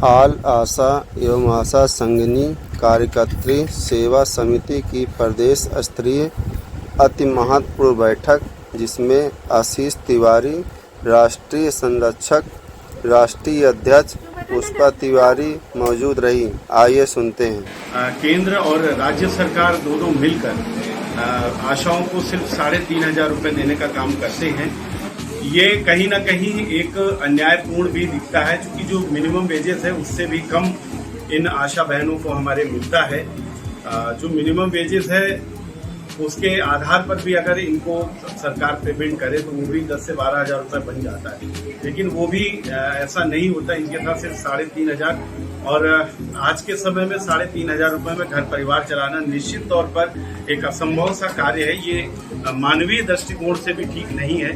आल आशा एवं आशा संगिनी कार्यकर्त्री सेवा समिति की प्रदेश स्तरीय अति महत्वपूर्ण बैठक, जिसमें आशीष तिवारी राष्ट्रीय संरक्षक, राष्ट्रीय अध्यक्ष पुष्पा तिवारी मौजूद रही। आइए सुनते हैं। केंद्र और राज्य सरकार दोनों मिलकर आशाओं को सिर्फ 3,500 रुपए देने का काम करते हैं। ये कहीं ना कहीं एक अन्यायपूर्ण भी दिखता है, क्योंकि जो मिनिमम वेजेस है उससे भी कम इन आशा बहनों को हमारे मिलता है। जो मिनिमम वेजेस है उसके आधार पर भी अगर इनको सरकार पेमेंट करे तो वो भी 10 से 12,000 रुपए बन जाता है, लेकिन वो भी ऐसा नहीं होता। इनके साथ सिर्फ 3,500, और आज के समय में 3,500 रुपए में घर परिवार चलाना निश्चित तौर पर एक असंभव सा कार्य है। ये मानवीय दृष्टिकोण से भी ठीक नहीं है।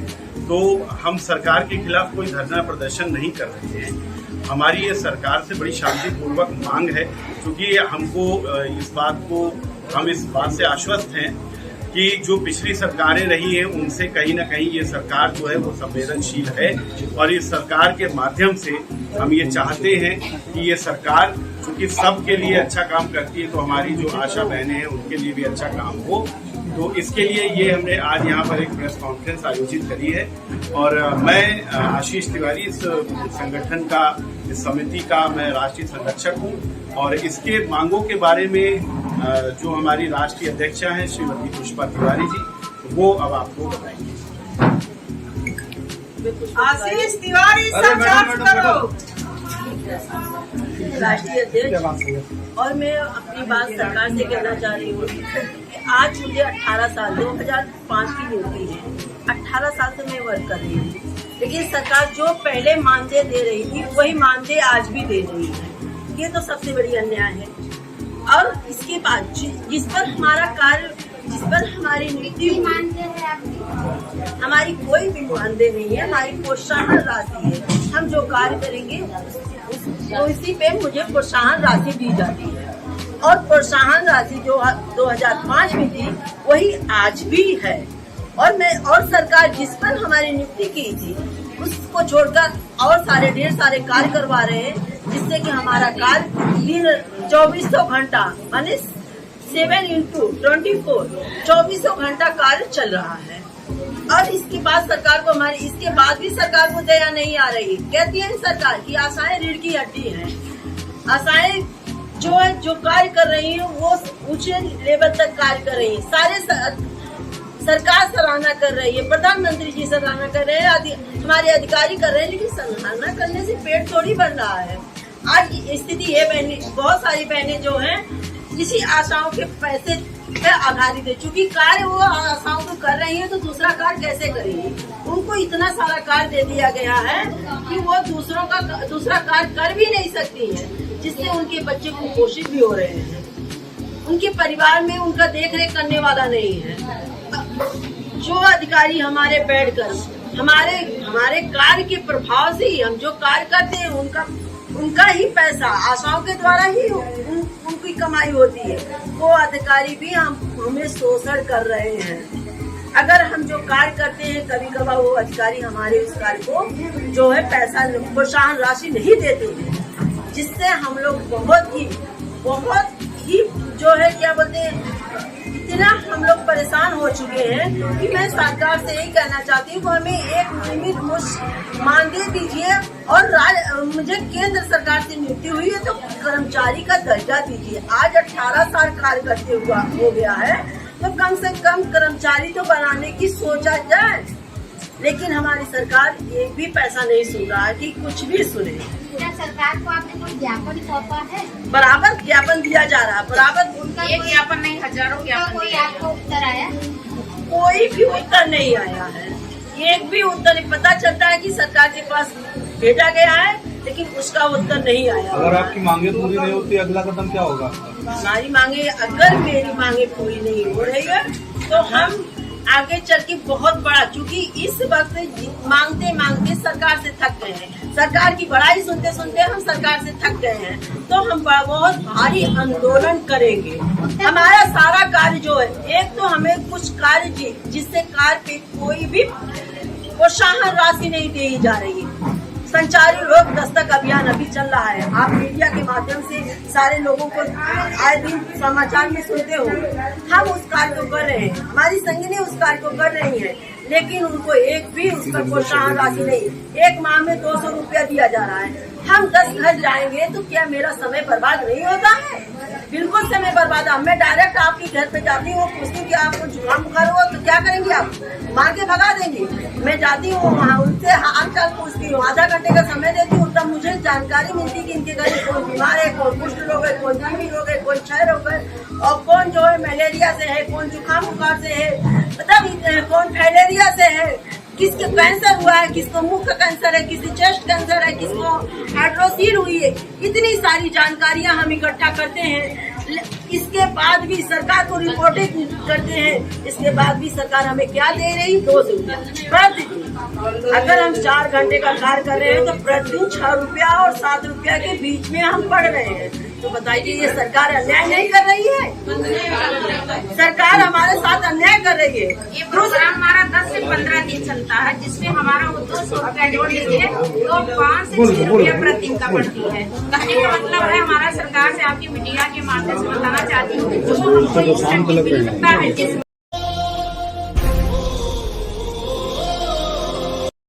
तो हम सरकार के खिलाफ कोई धरना प्रदर्शन नहीं कर रहे हैं। हमारी ये सरकार से बड़ी शांतिपूर्वक मांग है, क्योंकि हमको हम इस बात से आश्वस्त हैं कि जो पिछली सरकारें रही हैं उनसे कहीं ना कहीं ये सरकार जो है वो संवेदनशील है, और इस सरकार के माध्यम से हम ये चाहते हैं कि ये सरकार चूंकि सबके लिए अच्छा काम करती है, तो हमारी जो आशा बहनें हैं उनके लिए भी अच्छा काम हो। तो इसके लिए ये हमने आज यहाँ पर एक प्रेस कॉन्फ्रेंस आयोजित करी है, और मैं आशीष तिवारी इस संगठन का, इस समिति का मैं राष्ट्रीय संरक्षक हूँ, और इसके मांगों के बारे में जो हमारी राष्ट्रीय अध्यक्षा हैं श्रीमती पुष्पा तिवारी जी, वो अब आपको बताएंगे। आशीष तिवारी राष्ट्रीय अध्यक्ष, और मैं अपनी बात सरकार से कहना चाह रही हूँ कि आज मुझे 18 साल 2005 की नियुक्ति है। 18 साल से मैं वर्क कर रही हूँ, लेकिन सरकार जो पहले मानदेय दे रही थी वही मानदेय आज भी दे रही है। ये तो सबसे बड़ी अन्याय है। और इसके बाद जिस पर हमारा कार्य, जिस पर हमारी नियुक्ति हमारी कोई भी मानदेय नहीं है, हमारी प्रोत्साहन राशि है। हम जो कार्य करेंगे उसी पे मुझे प्रोत्साहन राशि दी जाती है, और प्रोत्साहन राशि जो 2005 में थी वही आज भी है। और सरकार जिस पर हमारी नियुक्ति की थी उसको छोड़कर और ढेर सारे कार्य करवा रहे हैं, जिससे कि हमारा कार्य 2400 घंटा माने 7x24 2400 घंटा कार्य चल रहा है। और इसके बाद सरकार को दया नहीं आ रही। कहती है सरकार की आशाएं रीढ़ की हड्डी है। आशाएं जो कार्य कर रही है वो ऊंचे लेवल तक कार्य कर रही है। सरकार सराहना कर रही है, प्रधानमंत्री जी सराहना कर रहे हैं, हमारे अधिकारी कर रहे हैं, लेकिन सराहना करने से पेट थोड़ी भर रहा है। आज स्थिति है, बहुत सारी बहनें जो हैं किसी आशाओं के पैसे पे आधारित है। चूंकि कार्य वो आशाओं को कर रही है तो दूसरा कार्य कैसे करेंगे? उनको इतना सारा कार्य दे दिया गया है कि वो दूसरा कार्य कर भी नहीं सकती है, जिससे उनके बच्चे कुपोषित भी हो रहे हैं। उनके परिवार में उनका देख रेख करने वाला नहीं है। जो अधिकारी हमारे बैठकर हमारे कार्य के प्रभाव से ही हम जो कार्य करते हैं उनका ही पैसा आशाओं के द्वारा ही उनकी कमाई होती है। वो अधिकारी भी हमें शोषण कर रहे हैं। अगर हम जो कार्य करते हैं, कभी कभार वो अधिकारी हमारे उस कार्य को जो है पैसा प्रोत्साहन राशि नहीं देते हैं, जिससे हम लोग बहुत ही जो है क्या बोलते हैं, इतना हम लोग परेशान हो चुके हैं कि मैं सरकार से यही कहना चाहती हूँ कि हमें एक नियमित मानदेय दीजिए, और मुझे केंद्र सरकार से नियुक्ति हुई है तो कर्मचारी का दर्जा दीजिए। आज 18 साल कार्य करते हुआ हो गया है, तो कम से कम कर्मचारी तो बनाने की सोचा जाए, लेकिन हमारी सरकार एक भी पैसा नहीं सुन रहा है कि कुछ भी सुने। क्या सरकार को आपने कोई ज्ञापन सौंपा है? बराबर ज्ञापन दिया जा रहा है, बराबर। एक ज्ञापन नहीं, हजारों ज्ञापन दिया। आपको उत्तर आया? कोई भी उत्तर नहीं आया है। एक भी उत्तर नहीं। पता चलता है कि सरकार के पास भेजा गया है, लेकिन उसका उत्तर नहीं आया। अगर आपकी मांगे पूरी नहीं होती, अगला कदम क्या होगा? हमारी मांगे, अगर मेरी मांगे पूरी नहीं हो रही है तो हम आगे चल के बहुत बड़ा, चूंकि इस वक्त मांगते सरकार से थक गए हैं। सरकार की बड़ाई सुनते सुनते हम सरकार से थक गए हैं, तो हम बहुत भारी आंदोलन करेंगे। हमारा सारा कार्य जो है, एक तो हमें कुछ कार्य जिससे कार्य पे कोई भी प्रोत्साहन राशि नहीं दी जा रही है। संचारी रोग दस्तक अभियान अभी चल रहा है। आप मीडिया के माध्यम से सारे लोगों को आए दिन समाचार में सुनते हो। हम उस कार्य को कर रहे हैं, हमारी संगठन उस कार्य को कर रही है, लेकिन उनको एक भी उस पर प्रोत्साहन राशि नहीं। एक माह में 200 रुपया दिया जा रहा है। हम 10 घर जाएंगे तो क्या मेरा समय बर्बाद नहीं होता है? बिल्कुल समय बर्बाद है। मैं डायरेक्ट आपके घर पे जाती हूँ, पूछती हूँ कि आपको जुकाम बुखार हुआ तो क्या करेंगे? आप मार के भगा देंगे। मैं जाती हूँ वहाँ, उनसे हाल चाल पूछती हूँ, आधा घंटे का समय देती हूँ, तब मुझे जानकारी मिलती कि इनके घर में कौन बीमार है, कौन कुष्ठ रोग है, कौन टीबी रोग है, कौन क्षय रोग है, और कौन जो है मलेरिया से है, कौन जुकाम बुखार से है, मतलब कौन फाइलेरिया से है, किसके कैंसर हुआ है, किसको मुख का कैंसर है, किसी चेस्ट कैंसर है, किसको हाइड्रोसील हुई है। इतनी सारी जानकारियां हम इकट्ठा करते हैं। इसके बाद भी सरकार को रिपोर्टिंग करते हैं। इसके बाद भी सरकार हमें क्या दे रही? 200 प्रतिदिन। अगर हम 4 घंटे का कार्य कर रहे हैं तो प्रतिदिन 6 रुपया और 7 रुपया के बीच में हम पढ़ रहे हैं। तो बताइए, ये सरकार अन्याय नहीं कर रही है? सरकार हमारे साथ अन्याय कर रही है। ये प्रोग्राम हमारा 10 से 15 दिन चलता है, जिसमें हमारा वो 200 रुपया जोड़ लीजिए तो 5 से 6 रुपया प्रति दिन का पड़ती है। कहने का मतलब है, हमारा सरकार से आपकी मीडिया के माध्यम से बताना चाहती हूँ कि जो हमको इंस्टेंट मिल सकता है, जिस